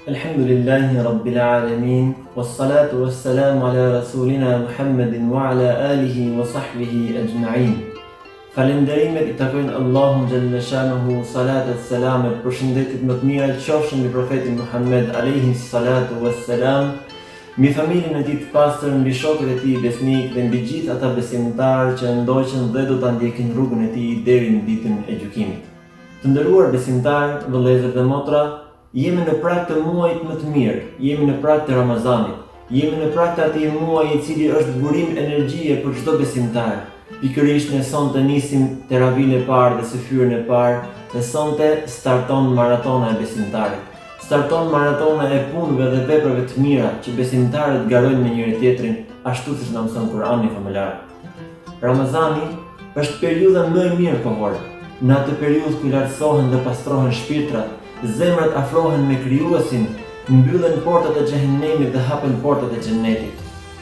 Alhamdulillahi Rabbil Alamin, wassalatu wassalamu ala rasulina Muhammedin wa ala alihi wa sahbihi ajma'in. Falenderimet I takojnë Allahun Gjelle Shanuhu, salatet, selamet, përshëndetjet më të mira qofshin mbi profetin Muhammed alayhi salatu wassalam, mbi familjen e tij të pastër, mbi shokët e tij besnik dhe mbi gjithë ata besimtarë që ndoqën dhe do ta ndjekin rrugën e tij deri në ditën e gjykimit. Të nderuar besimtarë, vëllezër dhe motra, jemi në prag të muajit më të mirë, jemi në prag të Ramazanit, jemi në prag të atij muaji I cili është burim energjie për çdo besimtar. Pikërisht ne sonte nisim teravin e parë dhe syfyrën e parë, dhe sonte starton maratona e besimtarit. Starton maratona e punëve dhe veprave të mira që besimtarët garojnë me njëri tjetrin, ashtu siç na mëson Kurani famëlar. Ramazani është periudha më e mirë kohore. Në atë periudhë ku lartësohen dhe pastrohen shpirtrat, zemrat afrohen me krijuesin, mbyllen portat e xhehenemit dhe hapen portat e xhennetit.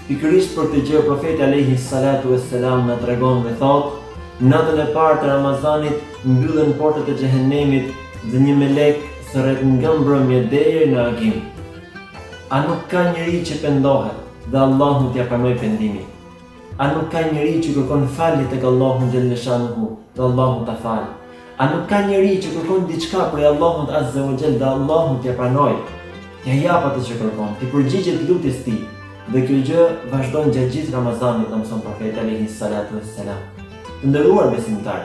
Pikërisht për këtë gjë profeti alayhi salatu wassalam na tregon dhe thotë: natën e parë të Ramazanit mbyllen portat e xhehenemit dhe një melek thërret nga mbrëmje deri në agim. A nuk ka njeri që pendohet dhe Allahu t'ia pranoj pendimin? A nuk ka njeri që kërkon falje tek Allahu Gjelle Shanuhu dhe Allahu ta fal? A nuk ka njeri që kërkon diçka prej Allahut Azza wa Jall dhe Allahu t'ia pranoj? T'ia jap atë që kërkon, t'i përgjigjet lutjes tij. Dhe kjo gjë vazhdon gjatë gjithë Ramazanit, mëson profeti alayhi salatu wassalam. Të nderuar besimtarë,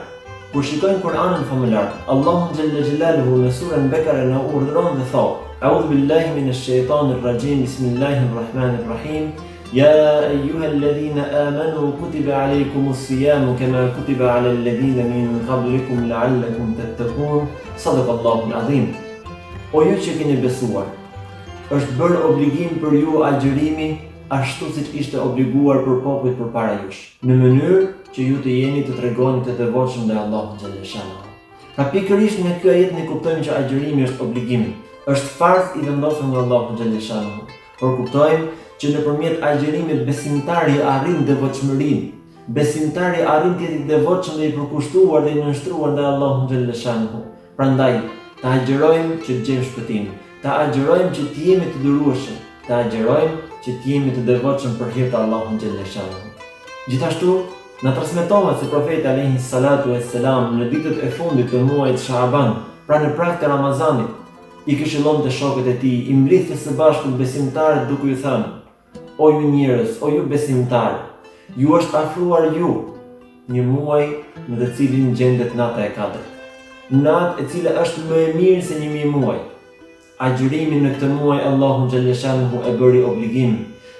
kur shikojmë Kur'anin famëlar, Allahu Jalla Jalaluhu në surën Bekare na urdhëron dhe thotë: A'udhu billahi minash shaitanir rajim, bismillahir rahmanir rahim. يا أيها الذين آمنوا كتب عليكم الصيام كما كتب على الذين من قبلكم لعلكم تتقون صدق الله العظيم. O ju që keni besuar, është bërë obligim për ju agjërimi ashtu siç ishte obliguar për popujt përpara jush, në mënyrë që ju të jeni të tregoni të devotshëm ndaj Allahut Gjelle Shanuhu. Pra pikërisht në këtë ajet ne kuptojmë që agjërimi është obligim, është farz I vendosur nga Allahu Gjelle Shanuhu. Por kuptojmë që nëpërmjet agjërimit besimtari arrin devotshmërinë. Besimtari arrin të jetë I devotshëm dhe I përkushtuar dhe I nënshtruar ndaj Allahut Gjelle Shanuhu. Prandaj, ta agjërojmë që të gjejmë shpëtim, ta agjërojmë që të jemi të durueshëm, ta agjërojmë që të jemi të devotshëm për hir të Allahut Gjelle Shanuhu. Gjithashtu, na transmetohet se profeti alayhi salatu wassalam në ditët e fundit të muajit Shaaban, pra në prag të Ramazanit, I këshillonte shokët e tij, I mblidhte së bashku besimtarët duke I thënë: O ju njerëz, o ju besimtarë, ju është afruar ju një muaj në të cilin gjendet nata e katërt. Natë e cila është më e mirë se 1000 muaj. Agjërimin në këtë muaj Allahu Gjelle Shanuhu e bëri obligim.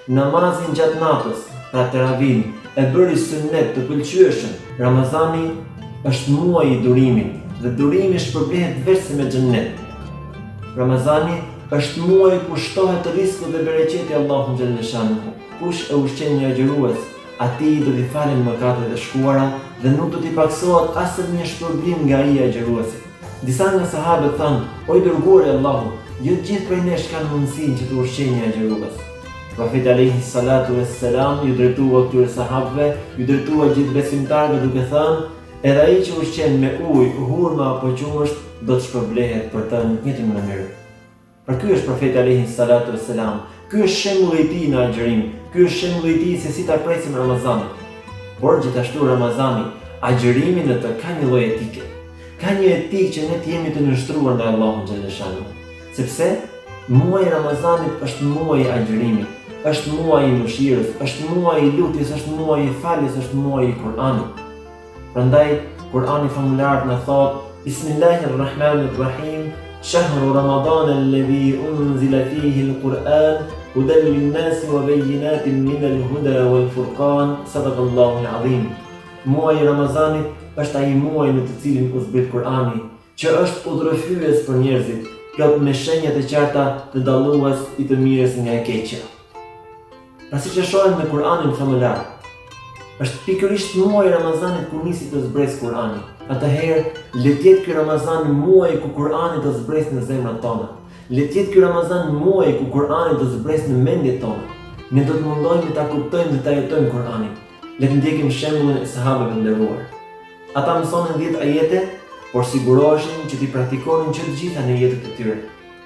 Namazin gjatë natës, pra teravin, e bëri sunnet të pëlqyeshëm. Ramazani është muaji I durimit dhe durimi shpërblehet vetëm me xhennet. Ramazani është muaji ku shtohet risku dhe bereqeti Allahu Gjelle Shanuhu. Kush e ushqen një agjërues, atij do t'i falen mëkatet e shkuara dhe nuk do t'i paksohet asnjë shpërblim nga ai agjëruesi. Disa nga sahabët thanë: O I dërguari I Allahut, jo të gjithë prej nesh kanë mundësinë që të ushqejnë një agjërues. Profeti alayhi salatu wassalam ju drejtua këtyre sahabëve, ju drejtua gjithë besimtarëve duke thënë: edhe ai që ushqen me ujë, hurma apo qumësht do të shpërblehet për të në të njëjtën mënyrë. Për ky është profeti alayhi salatu wassalam. Ky është shembulli I tij në agjërim. Ky është shembulli I tij se si ta presim Ramazanin. Por gjithashtu Ramazani, agjërimi në të ka një lloj etike. Ka një etikë që ne të jemi të nënshtruar ndaj Allahut Gjelle Shanuhu. Sepse muaji I Ramazanit është muaji I agjërimit, është muaji I mëshirës, është muaji I lutjes, është muaji I faljes, është muaji I Kur'anit. Prandaj Kur'ani famullar na thot: Bismillahirrahmanirrahim. شهر رمضان الذي أنزل فيه القرآن هدى للناس وبينات من الهدى والفرقان صدق الله العظيم. Muaji I Ramazanit është ai muaj në të cilin u zbrit Kur'ani, që është udhërfyes për njerëzit, plot me shenjat e qarta të dallues I të mirës nga e keqja. Pra siç e shohim në Kur'anin famëlar, është pikërisht muaji I Ramazanit ku nisi të zbresë Kur'ani. Atëherë, le të jetë ky Ramazan muaji ku Kur'ani të zbresë në zemrat tona. Le të jetë ky Ramazan muaji ku Kur'ani të zbresë në mendjet tona. Ne do të mundohemi ta kuptojmë dhe ta jetojmë Kur'anin. Le të ndjekim shembullin e sahabëve nderuar. Ata mësonin 10 ajete, por siguroheshin që t'i praktikonin që të gjitha në jetët e tyre.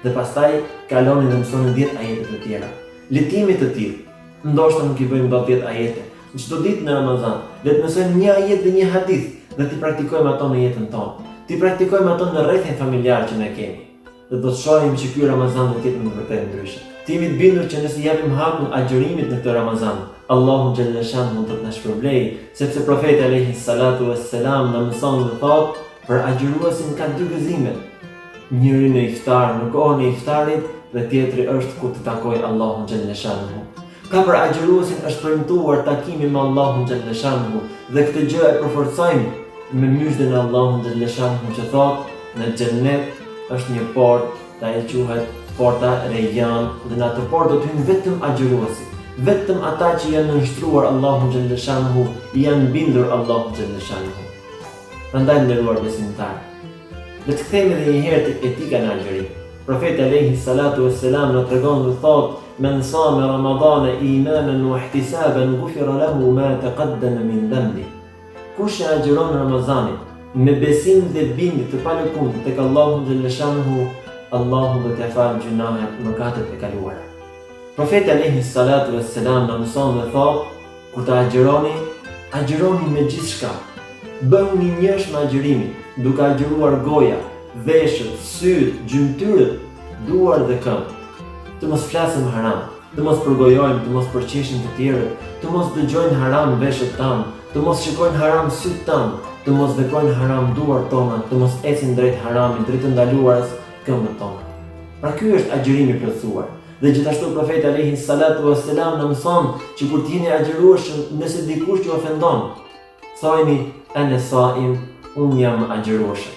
dhe pastaj kaloni dhe mësoni 10 ajete të tjera. Letimi të tillë, ndoshta nuk I bëjmë dot 10 ajete. Çdo ditë në Ramazan, le të mësojmë një ajet dhe një hadith dhe ti praktikojmë ato në jetën tonë. Ti praktikojmë ato në rrethin familjar që ne kemi. Dhe do të shohim që ky Ramazan do të jetë në vërtetë ndryshe. Ti jemi të bindur që nëse japim hakun agjërimit në këtë Ramazan, Allahu xhalla shanhu do të na shpërblejë, sepse profeti alayhi salatu wassalam na mëson dhe thotë për agjëruesin ka 2 gëzime. Njëri në iftar, në kohën e iftarit, dhe tjetri është kur të takojë Allahun xhalla shanhu. Ka për agjëruesin është premtuar takimi me Allahun xhalla shanhu dhe këtë gjë e përforcojmë me myshdën e Allahun xhalla shanhu që thotë në xhennet është një portë, ajo quhet porta Rayyan dhe në atë portë do të hyjnë vetëm agjëruesit. Vetëm ata që janë nënshtruar Allahun xhalla shanhu, janë bindur Allahun xhalla shanhu. Prandaj nderuar besimtar, le të kthehemi edhe një herë tek etika në agjërim. Profeti alayhi salatu wassalam na tregon dhe thotë: "Men sama Ramadana imanan wa ihtisaban ghufira lahu ma taqaddama min dhanbi." Kush e agjeron Ramazanin me besim dhe bindje të palëkundër tek Allahu xhalla shanhu, Allahu do t'i falë gjunahet, mëkatet e kaluara. Profeti alayhi salatu wassalam na mëson dhe thotë: "Kur të agjëroni me gjithçka. Bëhuni njësh me agjërimin, duke agjëruar goja, veshët, syt, gjymtyrët, duar dhe këmbë. Të mos flasim haram, të mos përgojojmë, të mos përqeshim të tjerët, të mos dëgjojnë haram veshët tanë, të mos shikojnë haram syt tanë, të mos veprojnë haram duart tona, të mos ecin drejt haramit, drejt të ndaluarës këmbët tona." Pra ky është agjërimi I plotësuar. Dhe gjithashtu profeti alayhi salatu wassalam na mëson që kur t'jeni agjërueshëm, nëse dikush ju ofendon, thojini ana saim, unë jam agjërueshëm.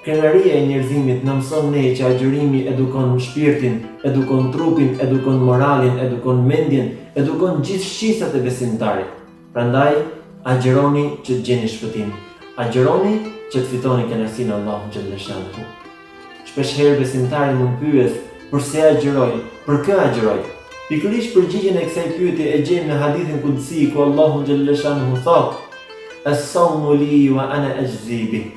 Krenaria e njerëzimit na mëson ne që agjërimi edukon shpirtin, edukon trupin, edukon moralin, edukon mendjen, edukon gjithë shqisat e besimtarit. Prandaj agjëroni që të gjeni shpëtim. Agjëroni që të fitoni kënaqësinë e Allahut xhalla shanhu. Shpesh herë besimtari mund pyes përse agjëroj, për kë agjëroj. Pikërisht përgjigjen e kësaj pyetje e gjejmë në hadithin kudsi ku Allahu xhalla shanhu thotë: "As-sawmu li wa ana ajzi bih."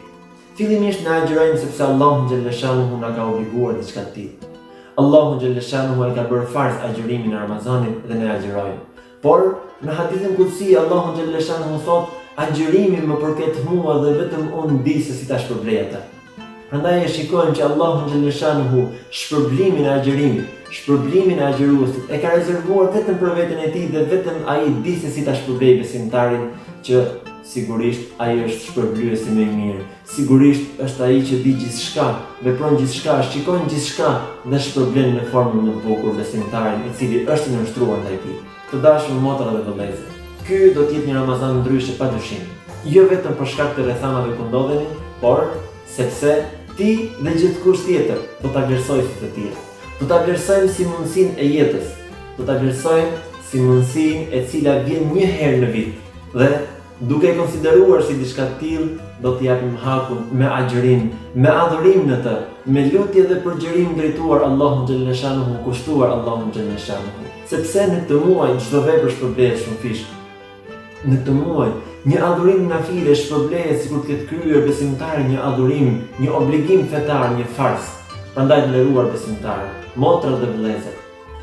Fillimisht na agjërojmë sepse Allahu xhalla shanhu na ka obliguar diçka të tillë. Allahu xhalla shanhu e ka bërë farz agjërimin në Ramazanit dhe ne agjërojmë. Por në hadithin kudsi Allahu xhalla shanhu thotë: "Agjërimi më përket mua dhe vetëm unë di se si ta shpërblej atë." Prandaj e shikojmë që Allahu xhalla shanhu shpërblimin e agjërimit, shpërblimin e agjëruesit e ka rezervuar vetëm për veten e tij dhe vetëm ai di se si ta shpërblej besimtarin që sigurisht ai është shpërblyesi më I mirë. Sigurisht është ai që di gjithçka, vepron gjithçka, shikon gjithçka dhe shpërblen në formën më të bukur besimtarin I cili është I nënshtruar ndaj tij. Të dashur motra dhe vëllezër, ky do të jetë një Ramazan ndryshe padyshim. Jo vetëm për shkak të rrethanave ku ndodheni, por sepse ti dhe gjithkush tjetër do ta vlerësojë si të tjerë. Do ta vlerësojmë si mundësinë e jetës. Do ta vlerësojmë si mundësinë e cila vjen një herë në vit. Dhe duke e konsideruar si diçka të tillë, do t'i japim hakun me agjërim, me adhurim në të, me lutje dhe përgjërim drejtuar Allahun xhalla shanhu, kushtuar Allahun xhalla shanhu. Sepse në këtë muaj çdo vepër shpërblehet shumë fish. Në këtë muaj një adhurim nafile shpërblehet sikur të ketë kryer besimtari një adhurim, një obligim fetar, një farz. Prandaj të nderuar besimtarë, motra dhe vëllezër,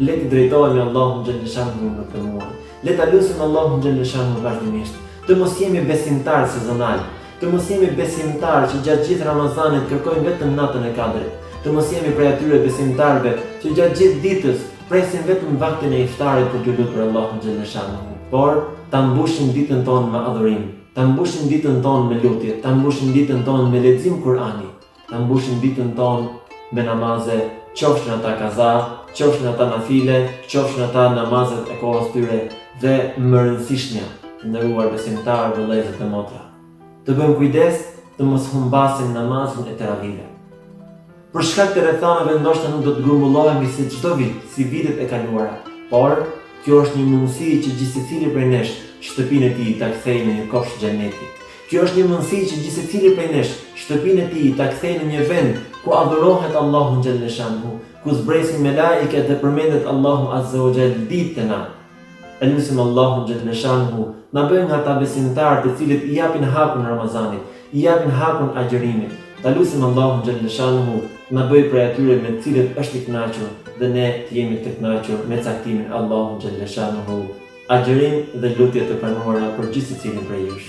le të drejtohemi Allahun xhalla shanhu në këtë muaj. Le ta lutim Allahun xhalla shanhu vazhdimisht. Të mos jemi besimtar sezonal, të mos jemi besimtar që gjatë gjithë Ramazanit kërkojnë vetëm natën e Kadrit, të mos jemi prej atyre besimtarëve që gjatë gjithë ditës presin vetëm vaktin e iftarit për të lutur Allahun xhalla shanhu, por ta mbushim ditën tonë me adhurim, ta mbushim ditën tonë me lutje, ta mbushim ditën tonë me lexim Kur'ani, ta mbushim ditën tonë me namaze, qofshin ata kaza, qofshin ata nafile, qofshin ata namazet e kohës tyre dhe më rëndësishmja, nderuar besimtarë, vëllezër dhe motra, të bëjmë kujdes të mos humbasim namazin e teravihve. Për shkak të rrethanave ndoshta nuk do të grumbullohemi si çdo vit, si vitet e kaluara, por kjo është një mundësi që gjithsecili prej nesh shtëpinë e tij ta kthejë në një kofshë xheneti. Kjo është një mundësi që gjithsecili prej nesh shtëpinë e tij ta kthejë në një vend ku adhurohet Allahu xhalla shanhu, ku zbresin melaiket dhe përmendet Allahu azza wa jall ditë të natë. Elusim Allahu xhalla shanhu na bëjë nga ata besimtarë të cilët I japin hakun Ramazanit, I japin hakun agjërimit, Ta lusim Allahun xhallashanuhu na bëj për atyre me të cilët është i kënaqur dhe ne të jemi të kënaqur me caktimin Allahun xhallashanuhu. Agjerim dhe lutje të pranuara për gjithë secilin prej jush.